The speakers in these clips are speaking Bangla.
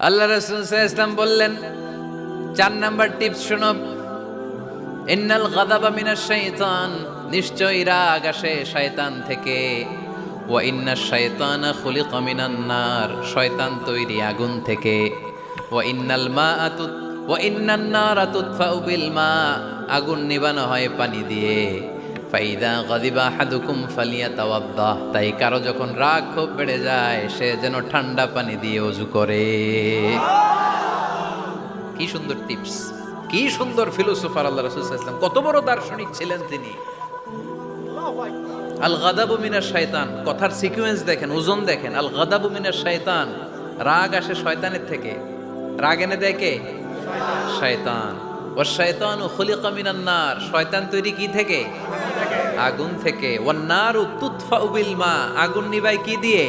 আল্লাহ রাসূল সাল্লাল্লাহু আলাইহি ওয়াসাল্লাম বললেন, 4 নাম্বার টিপস শোনো, ইন্নাল গাদাবা মিনাশ শাইতান, নিশ্চয়ই রাগ আসে শয়তান থেকে। ওয়া ইন্নাশ শাইতানা খুলিকা মিনান নার, শয়তান তৈরি আগুন থেকে। ওয়া ইন্নান নারা তুতফাউ বিল মা, আগুন নিবানো হয় পানি দিয়ে। ফাইদা গাদিবা আহাদুকুম ফালিয়াতাওয়াদ্দাহ, তাই কারো যখন রাগ খুব বেড়ে যায় সে যেন ঠান্ডা পানি দিয়ে ওযু করে। কি সুন্দর টিপস, কি সুন্দর ফিলোসোফার আল্লাহ রাসূল সাল্লাল্লাহু আলাইহি ওয়াসাল্লাম, কত বড় দার্শনিক ছিলেন তিনি। আল গাদাবু মিনাশ শাইতান, কথার সিকোয়েন্স দেখেন, ওজন দেখেন। আল গাদাবু মিনাশ শাইতান, রাগ আসে শয়তানের থেকে। রাগ এনে দেয় কে? শয়তান। ওয়াশ শাইতানু খুলিকা মিনান নার, শয়তান তৈরি কি থেকে? আগুন থেকে। ওয়ান নারু তুতফাউ বিল মা, আগুন নিভায় কি দিয়ে?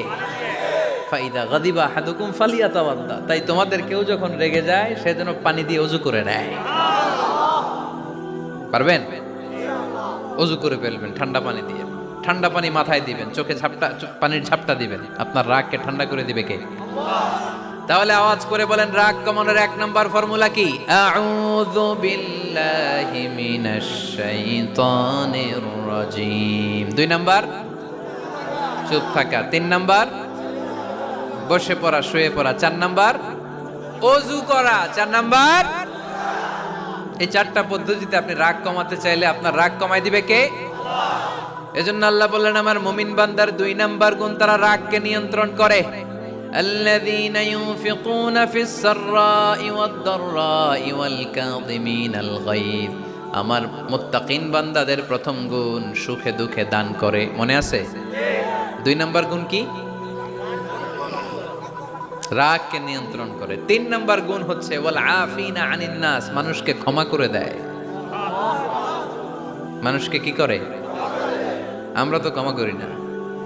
ফাইদা গাদিবা আহাদুকুম ফালিয়াতাওয়াদ্দা, তাই তোমাদের কেউ যখন রেগে যায় সে যেন পানি দিয়ে ওযু করে নেয়। পারবেন? ওযু করে ফেলবেন ঠান্ডা পানি দিয়ে। ঠান্ডা পানি মাথায় দিবেন, চোখে পানির ঝাপটা দিবেন। আপনার রাগকে ঠান্ডা করে দিবে কে? তাহলে আওয়াজ করে বলেন, রাগ কমানোর 1 নাম্বার ফর্মুলা কি? আউযু বিল্লাহি মিনাশ শাইতানির রাজিম। 2 নাম্বার চুপ থাকা। 3 নাম্বার বসে পড়া, শুয়ে পড়া। 4 নাম্বার ওযু করা। 4 নাম্বার। এই 4টা পদ্ধতিতে আপনি রাগ কমাতে চাইলে আপনার রাগ কমাই দিবে কে? এজন্য আল্লাহ বললেন, আমার মুমিন বান্দার 2 নাম্বার গুণ, তারা রাগকে নিয়ন্ত্রণ করে। আল্লাযীনা ইউনফিকুনা ফিস সাররাই ওয়াদ দাররাই ওয়াল কাযিমিনাল গায়য, আমার মুত্তাকিন বান্দাদের প্রথম গুণ সুখে দুঃখে দান করে। মনে আছে? 2 নাম্বার গুণ কি? রাগকে নিয়ন্ত্রণ করে। 3 নাম্বার গুণ হচ্ছে ওয়াল আফিনা আনিন নাস, মানুষকে ক্ষমা করে দেয়। মানুষকে কি করে? আমরা তো ক্ষমা করি না।